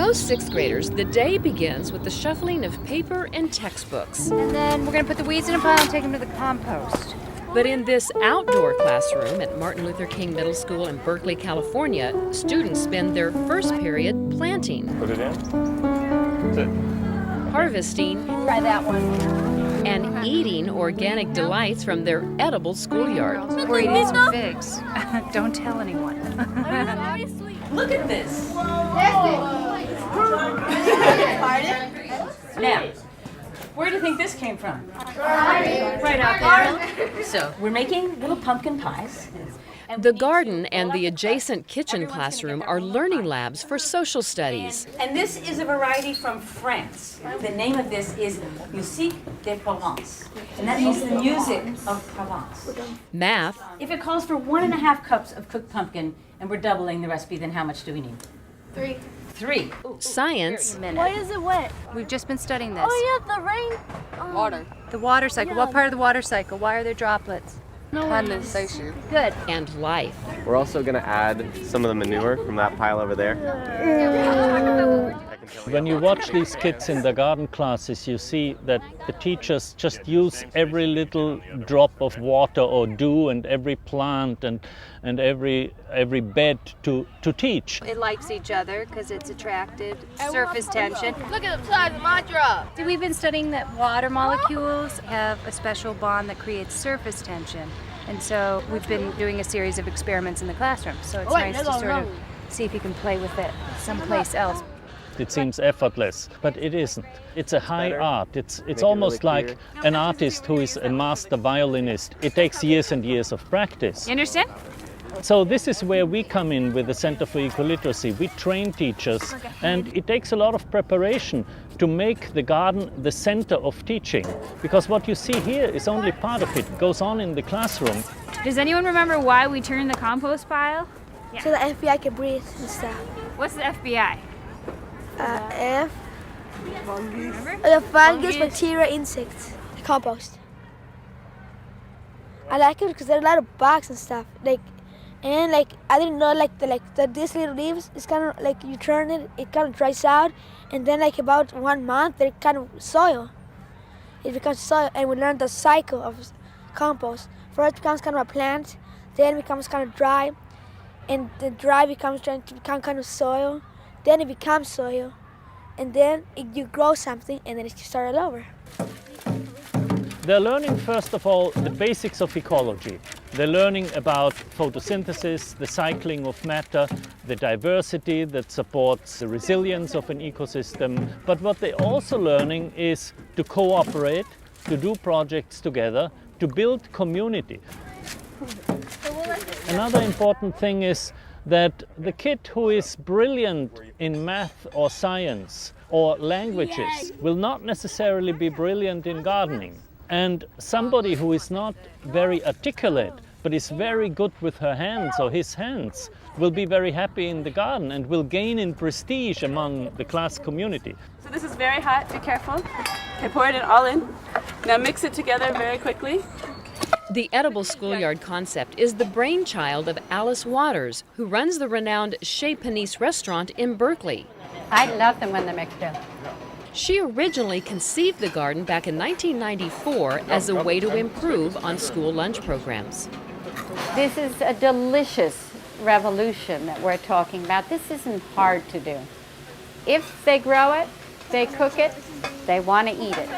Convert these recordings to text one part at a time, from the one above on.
most sixth graders, the day begins with the shuffling of paper and textbooks. And then we're going to put the weeds in a pile and take them to the compost. But in this outdoor classroom at Martin Luther King Middle School in Berkeley, California, students spend their first period planting, Put it in. That's it. harvesting, Try that one. and eating organic delights from their edible schoolyard. We're eating some figs. Don't tell anyone. Look at this. Now, where do you think this came from? Right out there. So, we're making little pumpkin pies. The garden and the adjacent kitchen classroom are learning labs for social studies. And this is a variety from France. The name of this is Musique de Provence. And that means the music of Provence. Math, If it calls for 1.5 cups of cooked pumpkin, and we're doubling the recipe, then how much do we need? 3. 3. science, Why is it wet? We've just been studying this. Oh yeah, the rain. Water. The water cycle. What part of the water cycle? Why are there droplets? Condensation. Good. and life. We're also going to add some of the manure from that pile over there. When you watch these kids in the garden classes, you see that the teachers just use every little drop of water or dew and every plant and every bed to teach. It likes each other because it's attracted. Surface tension. Look at the size of my drop. We've been studying that water molecules have a special bond that creates surface tension. And so we've been doing a series of experiments in the classroom. So it's nice to sort of see if you can play with it someplace else. It seems effortless, but it isn't. It's a high art. It's almost like an artist who is a master violinist. It takes years and years of practice. You understand? So this is where we come in with the Center for Ecoliteracy. We train teachers, and it takes a lot of preparation to make the garden the center of teaching, because what you see here is only part of it. It goes on in the classroom. Does anyone remember why we turned the compost pile? So the FBI can breathe and stuff. What's the FBI? F. The fungus, bacteria, insects. Compost. I like it because there are a lot of bugs and stuff. And I didn't know these little leaves. It's kind of like you turn it, it kind of dries out, and then about 1 month they're kind of soil. It becomes soil, and we learned the cycle of compost. First it becomes kind of a plant, then it becomes kind of dry, and the dry becomes trying to become kind of soil. Then it becomes soil, and then you grow something, and then it starts all over. They're learning, first of all, the basics of ecology. They're learning about photosynthesis, the cycling of matter, the diversity that supports the resilience of an ecosystem. But what they're also learning is to cooperate, to do projects together, to build community. Another important thing is that the kid who is brilliant in math or science or languages will not necessarily be brilliant in gardening. And somebody who is not very articulate but is very good with her hands or his hands will be very happy in the garden and will gain in prestige among the class community. So this is very hot, be careful. Okay, pour it all in. Now mix it together very quickly. The edible schoolyard concept is the brainchild of Alice Waters, who runs the renowned Chez Panisse restaurant in Berkeley. I love them when they're mixed in. She originally conceived the garden back in 1994 as a way to improve on school lunch programs. This is a delicious revolution that we're talking about. This isn't hard to do. If they grow it, they cook it, they want to eat it.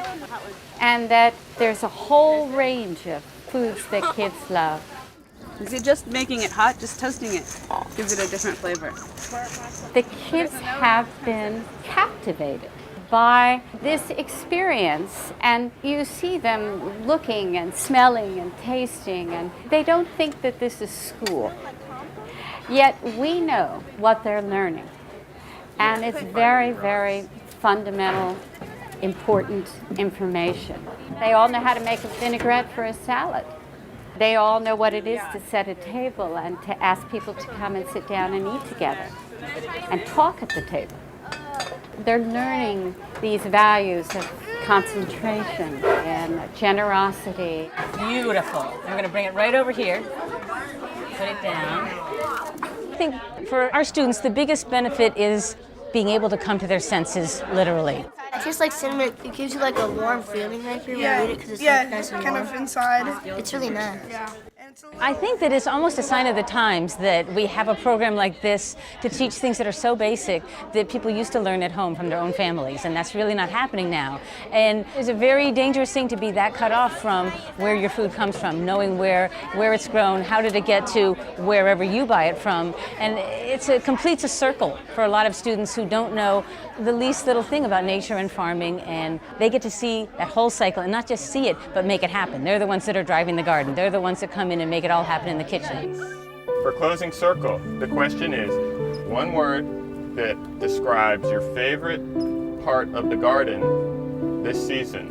And that there's a whole range of foods that kids love. You see, just making it hot, just toasting it, gives it a different flavor. The kids have been captivated by this experience, and you see them looking and smelling and tasting, and they don't think that this is school. Yet we know what they're learning, and it's very, very fundamental, important information. They all know how to make a vinaigrette for a salad. They all know what it is to set a table and to ask people to come and sit down and eat together and talk at the table. They're learning these values of concentration and generosity. Beautiful. I'm going to bring it right over here. Put it down. I think for our students, the biggest benefit is being able to come to their senses literally. I taste like cinnamon. It gives you like a warm feeling right here when you eat it because it's Yeah, like nice and kind warm. of inside. It's really nice. Yeah. I think that it's almost a sign of the times that we have a program like this to teach things that are so basic that people used to learn at home from their own families, and that's really not happening now. And it's a very dangerous thing to be that cut off from where your food comes from, knowing where it's grown, how did it get to wherever you buy it from. And it completes a circle for a lot of students who don't know the least little thing about nature and farming, and they get to see that whole cycle and not just see it, but make it happen. They're the ones that are driving the garden. They're the ones that come in and make it all happen in the kitchen. For closing circle, the question is one word that describes your favorite part of the garden this season.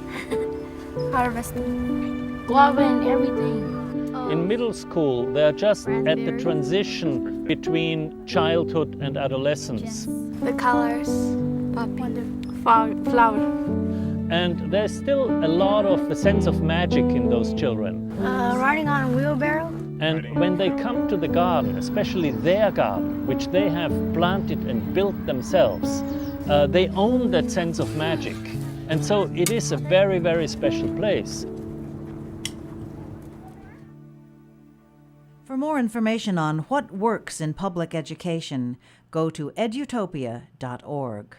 Harvesting. Guava and everything. In middle school, they're just at the transition between childhood and adolescence. The colors. Flower. And there's still a lot of the sense of magic in those children. Riding on a wheelbarrow. And when they come to the garden, especially their garden, which they have planted and built themselves, they own that sense of magic. And so it is a very, very special place. For more information on what works in public education, go to edutopia.org.